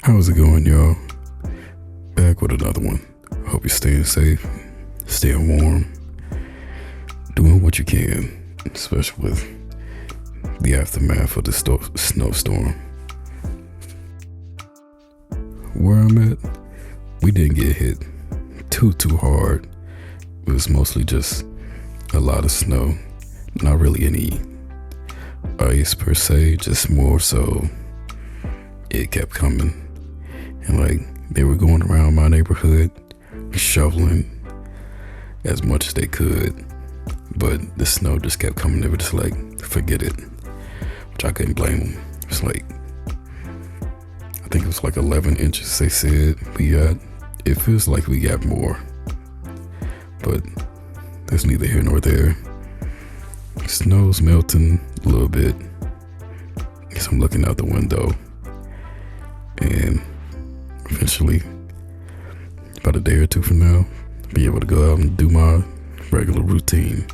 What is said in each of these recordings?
How's it going, y'all? Back with another one. Hope you're staying safe, staying warm, doing what you can, especially with the aftermath of the snowstorm. Where I'm at, we didn't get hit too hard. It was mostly just a lot of snow, not really any ice per se, just more so it kept coming. And like they were going around my neighborhood shoveling as much as they could, but the snow just kept coming. They were just like, forget it, which I couldn't blame them. It's like, I think it was like 11 inches they said we got. It feels like we got more, but that's neither here nor there. Snow's melting a little bit as I'm looking out the window, and eventually, about a day or two from now, be able to go out and do my regular routine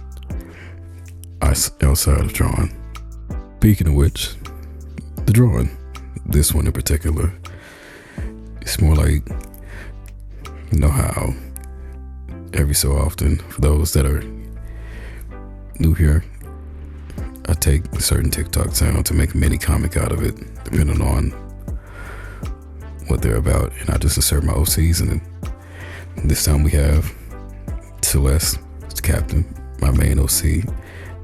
outside of drawing. Speaking of which, the drawing, this one in particular, it's more like, you know how every so often, for those that are new here, I take a certain TikTok sound to make a mini comic out of it, depending on what they're about, and I just insert my OCs in it. This time we have Celeste, the captain, my main OC,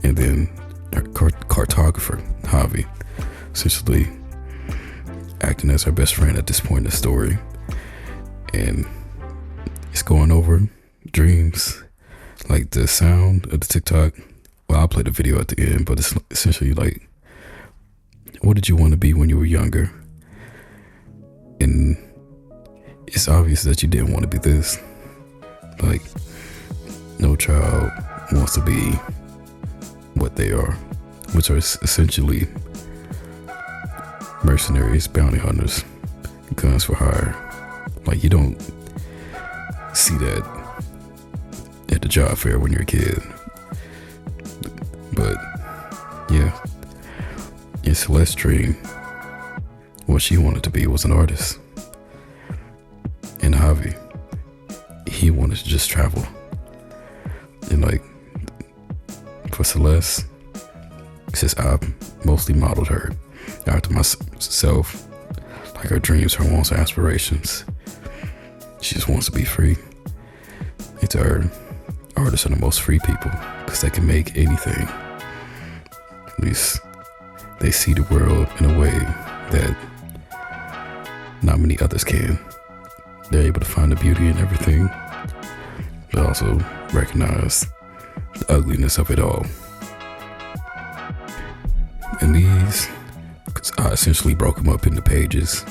and then our cartographer, Javi, essentially acting as our best friend at this point in the story. And it's going over dreams, like the sound of the TikTok. Well, I'll play the video at the end, but it's essentially like, what did you want to be when you were younger? And it's obvious that you didn't want to be this. Like, no child wants to be what they are, which are essentially mercenaries, bounty hunters, guns for hire. Like, you don't see that at the job fair when you're a kid. But yeah, it's Celeste's dream. What she wanted to be was an artist. And Javi, he wanted to just travel. And like, for Celeste, since I mostly modeled her after myself, like her dreams, her wants, her aspirations, she just wants to be free. It's her, artists are the most free people because they can make anything. At least they see the world in a way that not many others can. They're able to find the beauty in everything, but also recognize the ugliness of it all. And these, I essentially broke them up into pages.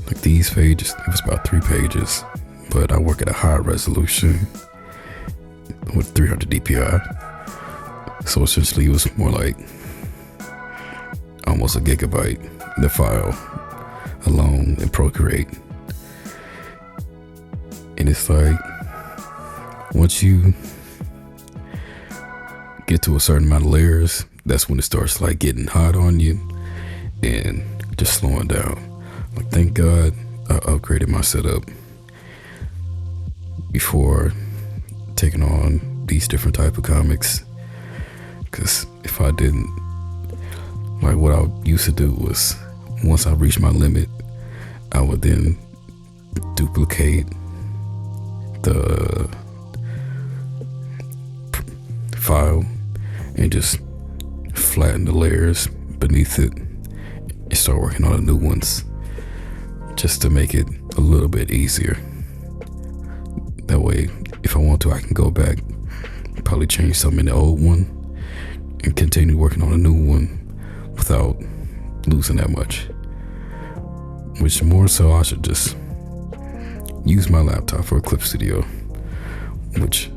Like these pages, it was about 3 pages, but I work at a high resolution with 300 DPI. So essentially it was more like almost a gigabyte, the file alone in Procreate. And it's like, once you get to a certain amount of layers, that's when it starts like getting hot on you and just slowing down. Like, thank God I upgraded my setup before taking on these different type of comics, because if I didn't, like, what I used to do was, once I reached my limit, I would then duplicate the file and just flatten the layers beneath it and start working on the new ones, just to make it a little bit easier. That way, if I want to, I can go back, probably change something in the old one and continue working on a new one without losing that much. Which, more so, I should just use my laptop for a clip studio, which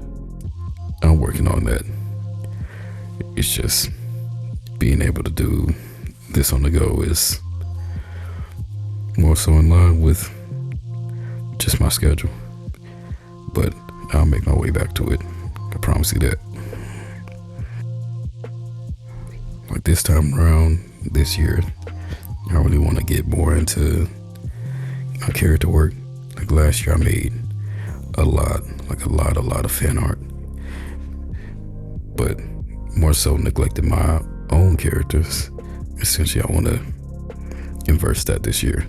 I'm working on that. It's just being able to do this on the go is more so in line with just my schedule, but I'll make my way back to it. I promise you that. Like this time around, this year, I really want to get more into my character work. Like last year I made a lot of fan art, but more so neglected my own characters. Essentially, I want to inverse that this year.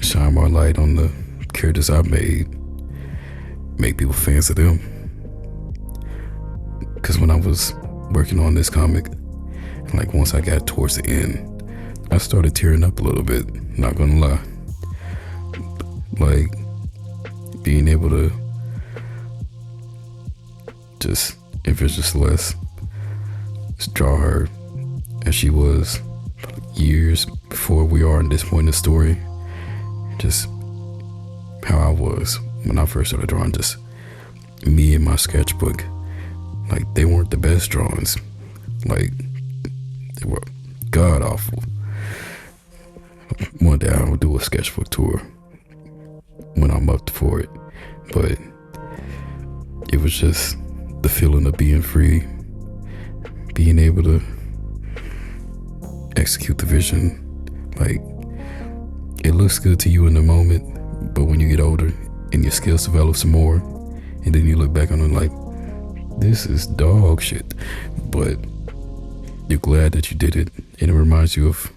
Shine more light on the characters I've made, make people fans of them. Because when I was working on this comic, like once I got towards the end, I started tearing up a little bit, not gonna lie. Like being able to just envision Celeste, just draw her as she was years before we are in this point in the story. Just how I was when I first started drawing, just me and my sketchbook. Like they weren't the best drawings, like they were god awful. One day I will do a sketchbook tour when I'm up for it, but it was just the feeling of being free, being able to execute the vision. Like it looks good to you in the moment, but when you get older and your skills develop some more, and then you look back on it like, this is dog shit, but you're glad that you did it, and it reminds you of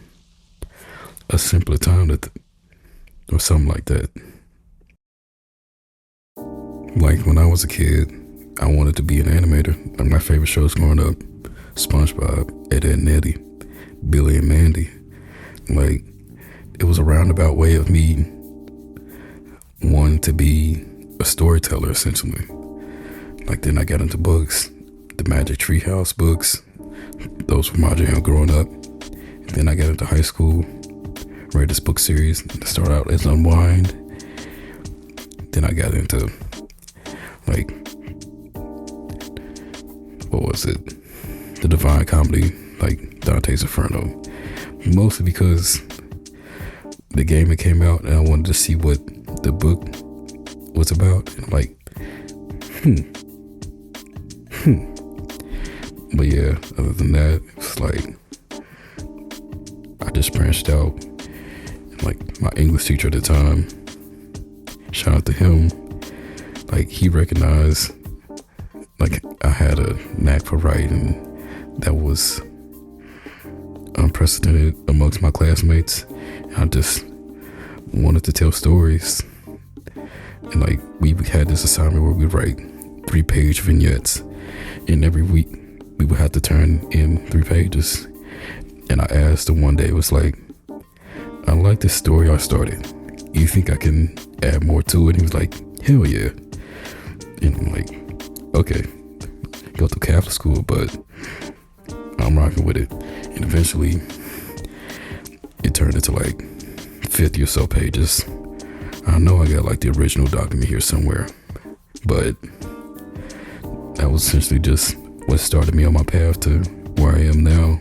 a simpler time or something like that. Like when I was a kid, I wanted to be an animator. Like my favorite shows growing up, SpongeBob, Ed, Edd and Eddy, Billy and Mandy. Like it was a roundabout way of me wanting to be a storyteller, essentially. Like then I got into books, the Magic Treehouse books. Those were my jam growing up. And then I got into high school, read this book series. It started out as Unwind. Then I got into like, what was it? The Divine Comedy, like Dante's Inferno. Mostly because the game had came out and I wanted to see what the book was about. And I'm like, But yeah, other than that, it's like I just branched out. And like my English teacher at the time, shout out to him, like he recognized like I had a knack for writing that was unprecedented amongst my classmates. I just wanted to tell stories, and like we had this assignment where we'd write 3-page vignettes, and every week we would have to turn in 3 pages. And I asked him one day, it was like, I like this story I started, you think I can add more to it? He was like, hell yeah. And I'm like, okay, go to Catholic school, but I'm rocking with it. And eventually it turned into like 50 or so pages. I know I got like the original document here somewhere, but that was essentially just what started me on my path to where I am now.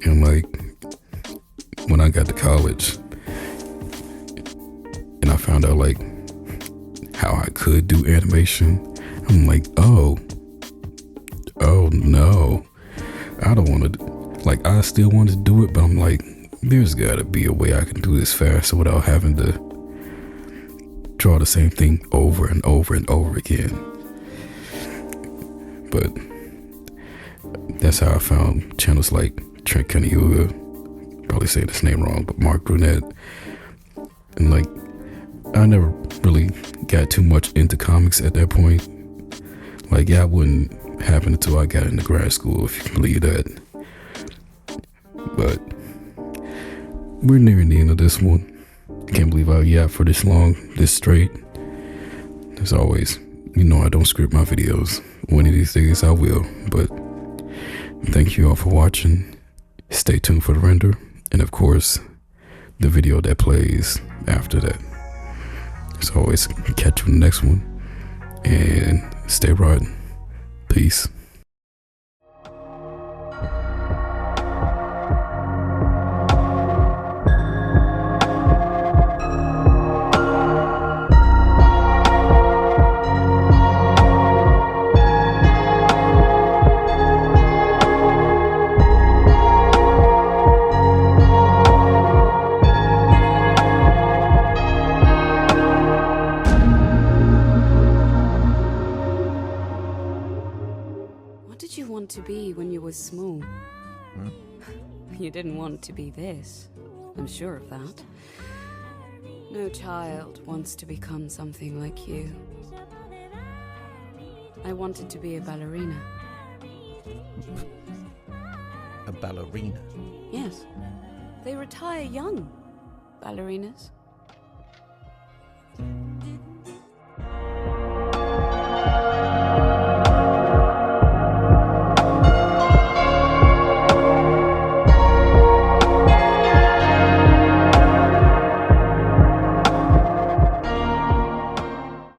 And like when I got to college and I found out like how I could do animation, I'm like, oh no, I don't want to. Like I still wanted to do it, but I'm like, there's got to be a way I can do this faster without having to draw the same thing over and over and over again. But that's how I found channels like Trent Cunningham, probably saying his name wrong, but Mark Brunette. And like I never really got too much into comics at that point. Like that wouldn't happen until I got into grad school, if you can believe that. But we're nearing the end of this one. Can't believe I yapped for this long, this straight. As always, you know I don't script my videos. One of these days I will. But thank you all for watching. Stay tuned for the render, and of course the video that plays after that. As always, catch you in the next one, and stay riding. Peace. want to be when you were small? You didn't want to be this. I'm sure of that. No child wants to become something like you. I wanted to be a ballerina. A ballerina? Yes. They retire young, ballerinas.